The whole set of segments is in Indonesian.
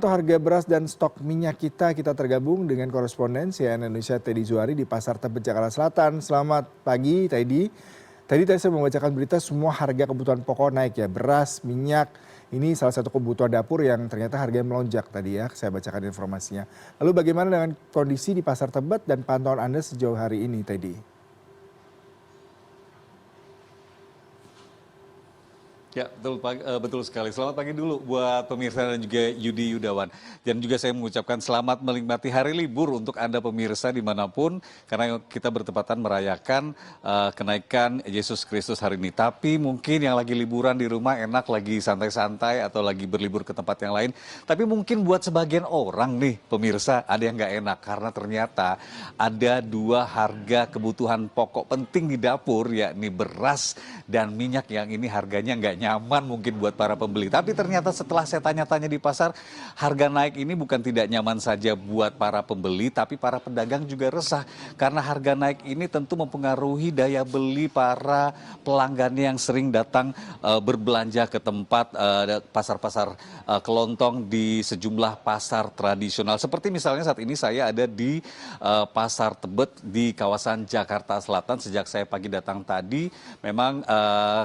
Untuk harga beras dan stok minyak kita tergabung dengan koresponden CNN Indonesia Teddy Zuhari di Pasar Tebet, Jakarta Selatan. Selamat pagi, Teddy. Tadi saya membacakan berita semua harga kebutuhan pokok naik ya. Beras, minyak, ini salah satu kebutuhan dapur yang ternyata harganya melonjak tadi ya. Saya bacakan informasinya. Lalu bagaimana dengan kondisi di Pasar Tebet dan pantauan Anda sejauh hari ini, Teddy? Ya, betul sekali. Selamat pagi dulu buat pemirsa dan juga Yudi Yudawan. Dan juga saya mengucapkan selamat menikmati hari libur untuk Anda pemirsa dimanapun. Karena kita bertepatan merayakan kenaikan Yesus Kristus hari ini. Tapi mungkin yang lagi liburan di rumah enak, lagi santai-santai atau lagi berlibur ke tempat yang lain. Tapi mungkin buat sebagian orang nih pemirsa ada yang nggak enak. Karena ternyata ada dua harga kebutuhan pokok penting di dapur, yakni beras dan minyak yang ini harganya nggak nyaman mungkin buat para pembeli. Tapi ternyata setelah saya tanya-tanya di pasar, harga naik ini bukan tidak nyaman saja buat para pembeli, tapi para pedagang juga resah. Karena harga naik ini tentu mempengaruhi daya beli para pelanggannya yang sering datang berbelanja ke tempat pasar-pasar kelontong di sejumlah pasar tradisional. Seperti misalnya saat ini saya ada di Pasar Tebet di kawasan Jakarta Selatan. Sejak saya pagi datang tadi, memang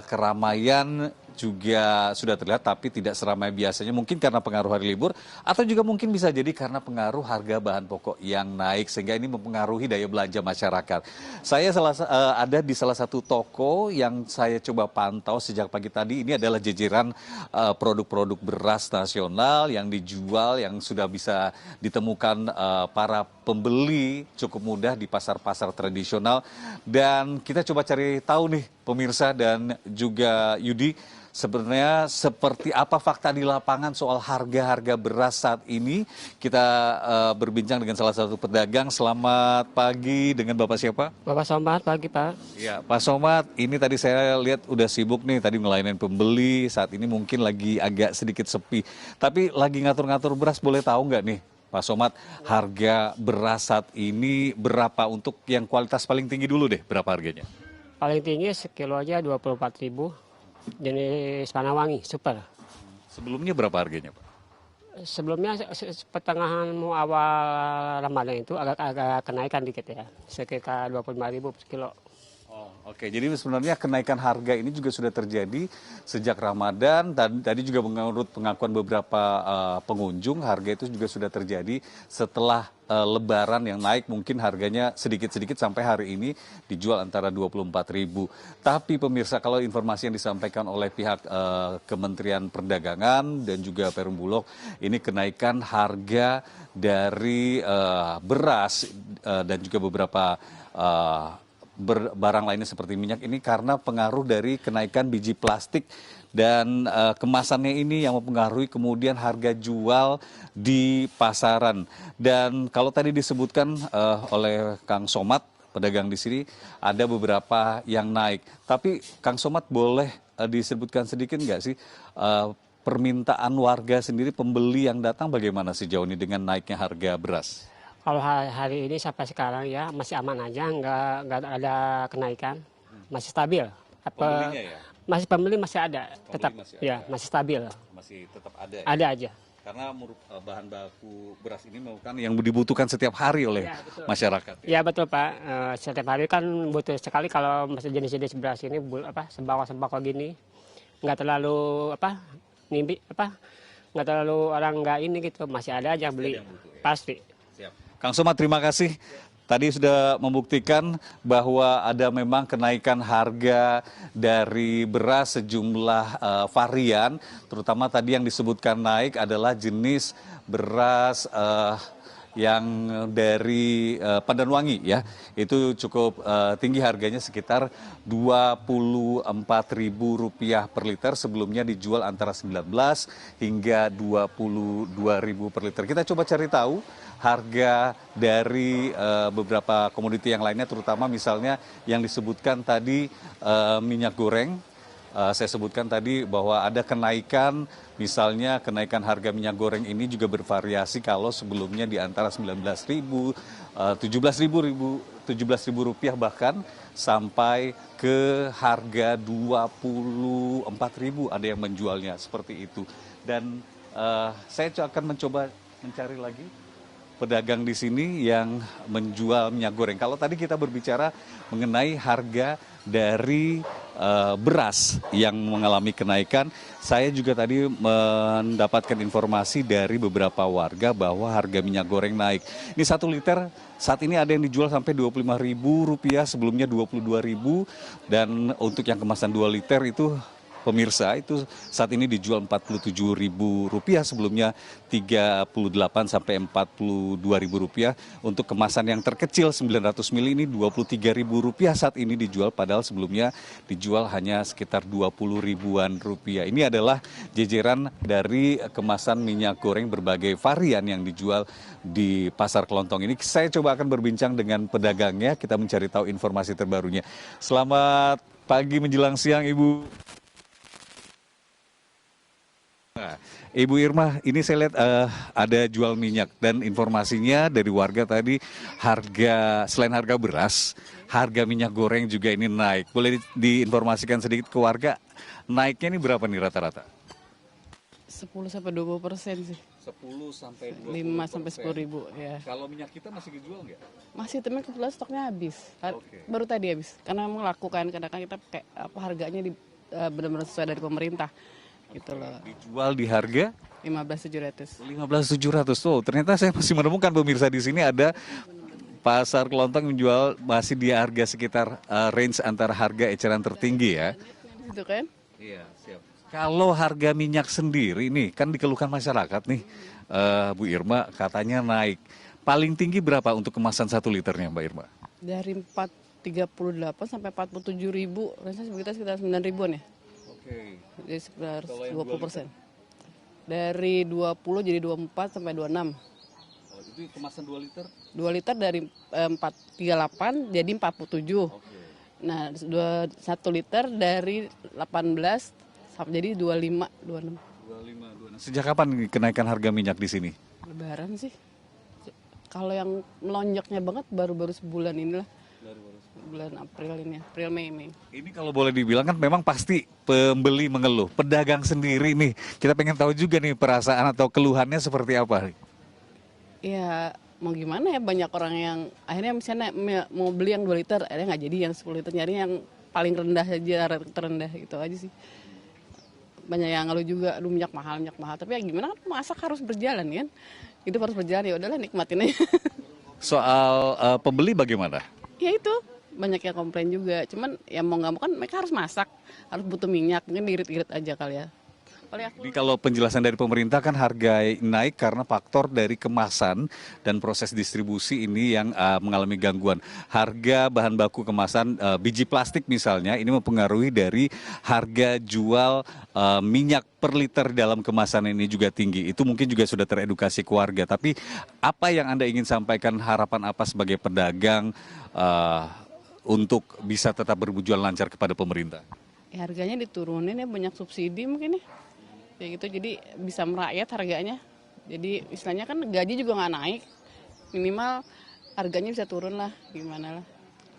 keramaian juga sudah terlihat tapi tidak seramai biasanya, mungkin karena pengaruh hari libur atau juga mungkin bisa jadi karena pengaruh harga bahan pokok yang naik sehingga ini mempengaruhi daya belanja masyarakat. Saya ada di salah satu toko yang saya coba pantau sejak pagi tadi. Ini adalah jajaran produk-produk beras nasional yang dijual yang sudah bisa ditemukan para pembeli cukup mudah di pasar-pasar tradisional. Dan kita coba cari tahu nih pemirsa dan juga Yudi, sebenarnya seperti apa fakta di lapangan soal harga-harga beras saat ini. Kita berbincang dengan salah satu pedagang. Selamat pagi, dengan Bapak siapa? Bapak Somad, pagi Pak. Ya, Pak Somad, ini tadi saya lihat udah sibuk nih tadi ngelayanin pembeli. Saat ini mungkin lagi agak sedikit sepi. Tapi lagi ngatur-ngatur beras, boleh tahu nggak nih Pak Somad, harga beras saat ini berapa untuk yang kualitas paling tinggi dulu deh, berapa harganya? Paling tinggi sekilo aja 24.000, jenis Panawangi, super. Sebelumnya berapa harganya, Pak? Sebelumnya pertengahan mau awal Ramadan itu agak kenaikan dikit ya, sekitar 25.000 sekilo. Oh, oke. Jadi sebenarnya kenaikan harga ini juga sudah terjadi sejak Ramadan. Tadi juga menurut pengakuan beberapa pengunjung, harga itu juga sudah terjadi setelah Lebaran yang naik, mungkin harganya sedikit-sedikit sampai hari ini dijual antara 24.000. Tapi pemirsa, kalau informasi yang disampaikan oleh pihak Kementerian Perdagangan dan juga Perum Bulog, ini kenaikan harga dari beras dan juga beberapa barang lainnya seperti minyak ini karena pengaruh dari kenaikan biji plastik dan kemasannya ini yang mempengaruhi kemudian harga jual di pasaran. Dan kalau tadi disebutkan oleh Kang Somad, pedagang di sini, ada beberapa yang naik. Tapi Kang Somad boleh disebutkan sedikit nggak sih permintaan warga sendiri, pembeli yang datang bagaimana sejauh ini dengan naiknya harga beras? Kalau hari ini sampai sekarang ya masih aman aja, nggak ada kenaikan, masih stabil. Pembelinya ya? Masih pembeli masih ada, tetap masih ya ada. masih stabil. Masih tetap ada ya? Ada aja. Karena bahan baku beras ini merupakan yang dibutuhkan setiap hari oleh masyarakat. Ya betul Pak, setiap hari kan butuh sekali kalau masih jenis-jenis beras ini sembako gini, nggak terlalu nggak terlalu orang nggak ini gitu, masih ada aja beli, pasti. Siap. Kang Somad, terima kasih. Tadi sudah membuktikan bahwa ada memang kenaikan harga dari beras sejumlah varian, terutama tadi yang disebutkan naik adalah jenis beras yang dari Pandanwangi ya. Itu cukup tinggi harganya, sekitar Rp24.000 per liter, sebelumnya dijual antara 19 hingga 22.000 per liter. Kita coba cari tahu harga dari beberapa komoditi yang lainnya, terutama misalnya yang disebutkan tadi minyak goreng. Saya sebutkan tadi bahwa ada kenaikan, misalnya kenaikan harga minyak goreng ini juga bervariasi, kalau sebelumnya di antara 19.000, 17.000 rupiah bahkan sampai ke harga 24.000 ada yang menjualnya seperti itu. Dan Saya akan mencoba mencari lagi pedagang di sini yang menjual minyak goreng. Kalau tadi kita berbicara mengenai harga dari beras yang mengalami kenaikan, saya juga tadi mendapatkan informasi dari beberapa warga bahwa harga minyak goreng naik. Ini 1 liter saat ini ada yang dijual sampai Rp25.000, sebelumnya Rp22.000, dan untuk yang kemasan 2 liter itu pemirsa itu saat ini dijual Rp47.000, sebelumnya Rp38 sampai Rp42.000. Untuk kemasan yang terkecil 900 ml ini Rp23.000 saat ini dijual, padahal sebelumnya dijual hanya sekitar Rp20.000-an. Ini adalah jejeran dari kemasan minyak goreng berbagai varian yang dijual di Pasar Kelontong ini. Saya coba akan berbincang dengan pedagangnya, kita mencari tahu informasi terbarunya. Selamat pagi menjelang siang, Ibu. Nah, Ibu Irma, ini saya lihat ada jual minyak dan informasinya dari warga tadi selain harga beras, harga minyak goreng juga ini naik. Boleh diinformasikan sedikit ke warga, naiknya ini berapa nih rata-rata? 10-20% sih. 10 sampai 20%. 5 sampai 10 ribu ya. Kalau minyak kita masih dijual nggak? Masih, tapi kebetulan stoknya habis. Oke. Baru tadi habis. Karena memang laku kan, kadang-kadang kita pakai harganya benar-benar sesuai dari pemerintah. Gitu loh. Dijual di harga 15.700. 15.700. Tuh, ternyata saya masih menemukan pemirsa di sini ada Pasar Kelontong menjual masih di harga sekitar range antara harga eceran tertinggi ya. Itu kan? Iya, siap. Kalau harga minyak sendiri nih, kan dikeluhkan masyarakat nih, Bu Irma katanya naik. Paling tinggi berapa untuk kemasan 1 liternya, Mbak Irma? Dari 438 sampai 47 ribu, rasanya sekitar 9 ribuan ya. Oke. Jadi sekitar Kalau yang 20%. Dari 20 jadi 24 sampai 26. Oh, itu kemasan 2 liter? 2 liter dari 438 jadi 47. Oke. Nah, 1 liter dari 18 sampai jadi 25, 26. 25, 26. Sejak kapan kenaikan harga minyak di sini? Lebaran sih. Kalau yang melonjaknya banget baru-baru sebulan inilah. Bulan April ini, April Mei. Ini kalau boleh dibilang kan memang pasti pembeli mengeluh. Pedagang sendiri nih, kita pengen tahu juga nih perasaan atau keluhannya seperti apa. Ya mau gimana ya, banyak orang yang akhirnya misalnya mau beli yang 2 liter, akhirnya nggak jadi yang 10 liter, nyari yang paling rendah aja, terendah gitu aja sih. Banyak yang ngeluh juga, aduh minyak mahal. Tapi ya gimana kan, masak harus berjalan kan. Itu harus berjalan, ya udahlah nikmatin aja. Soal pembeli bagaimana? Ya itu, banyak yang komplain juga. Cuman ya mau nggak mau kan mereka harus masak, harus butuh minyak, mungkin diirit-irit aja kali ya. Ini kalau penjelasan dari pemerintah kan harga naik karena faktor dari kemasan dan proses distribusi ini yang mengalami gangguan. Harga bahan baku kemasan biji plastik misalnya ini mempengaruhi dari harga jual minyak per liter dalam kemasan ini juga tinggi. Itu mungkin juga sudah teredukasi keluarga. Tapi apa yang Anda ingin sampaikan, harapan apa sebagai pedagang untuk bisa tetap berjualan lancar kepada pemerintah? Ya, harganya diturunin ya, banyak subsidi mungkin ya. Ya gitu, jadi bisa merakyat harganya. Jadi istilahnya kan gaji juga nggak naik, minimal harganya bisa turun lah, gimana lah.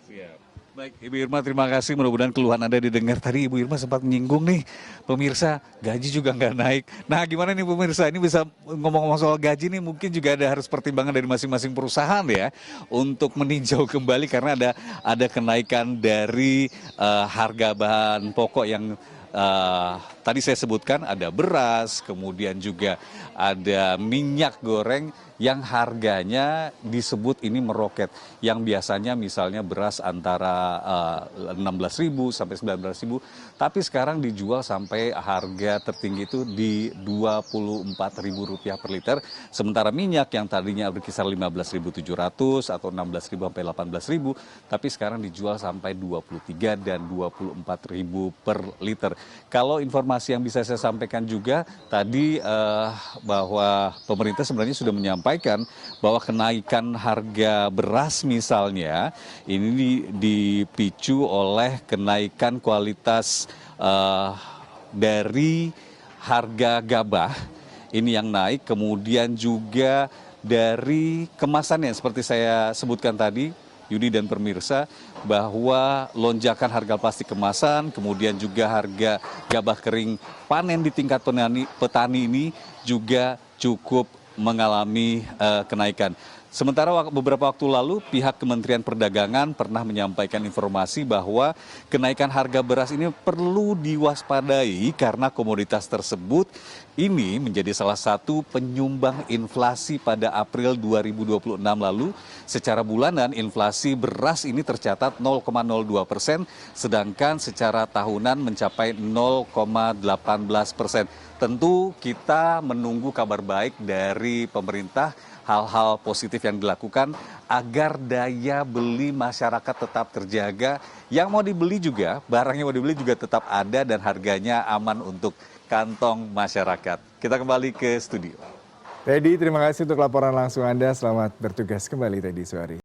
Siap. Baik, Ibu Irma terima kasih, mudah-mudahan keluhan Anda didengar. Tadi Ibu Irma sempat menyinggung nih, pemirsa gaji juga nggak naik. Nah gimana nih pemirsa, ini bisa ngomong-ngomong soal gaji nih, mungkin juga harus pertimbangan dari masing-masing perusahaan ya, untuk meninjau kembali karena ada kenaikan dari harga bahan pokok yang tadi saya sebutkan, ada beras, kemudian juga ada minyak goreng yang harganya disebut ini meroket. Yang biasanya misalnya beras antara 16.000 sampai 19.000, tapi sekarang dijual sampai harga tertinggi itu di Rp24.000 per liter. Sementara minyak yang tadinya berkisar 15.700 atau 16.000 sampai 18.000, tapi sekarang dijual sampai 23 dan 24.000 per liter. Kalau informasi yang bisa saya sampaikan juga tadi bahwa pemerintah sebenarnya sudah menyampaikan bahwa kenaikan harga beras misalnya ini dipicu oleh kenaikan kualitas dari harga gabah ini yang naik, kemudian juga dari kemasannya seperti saya sebutkan tadi, Yudi dan pemirsa, bahwa lonjakan harga plastik kemasan, kemudian juga harga gabah kering panen di tingkat petani ini juga cukup mengalami kenaikan. Sementara beberapa waktu lalu pihak Kementerian Perdagangan pernah menyampaikan informasi bahwa kenaikan harga beras ini perlu diwaspadai karena komoditas tersebut ini menjadi salah satu penyumbang inflasi pada April 2026 lalu. Secara bulanan inflasi beras ini tercatat 0,02%, sedangkan secara tahunan mencapai 0,18%. Tentu kita menunggu kabar baik dari pemerintah, hal-hal positif yang dilakukan agar daya beli masyarakat tetap terjaga. Yang mau dibeli juga, barang yang mau dibeli juga tetap ada dan harganya aman untuk kantong masyarakat. Kita kembali ke studio. Teddy, terima kasih untuk laporan langsung Anda. Selamat bertugas kembali Teddy Suhari.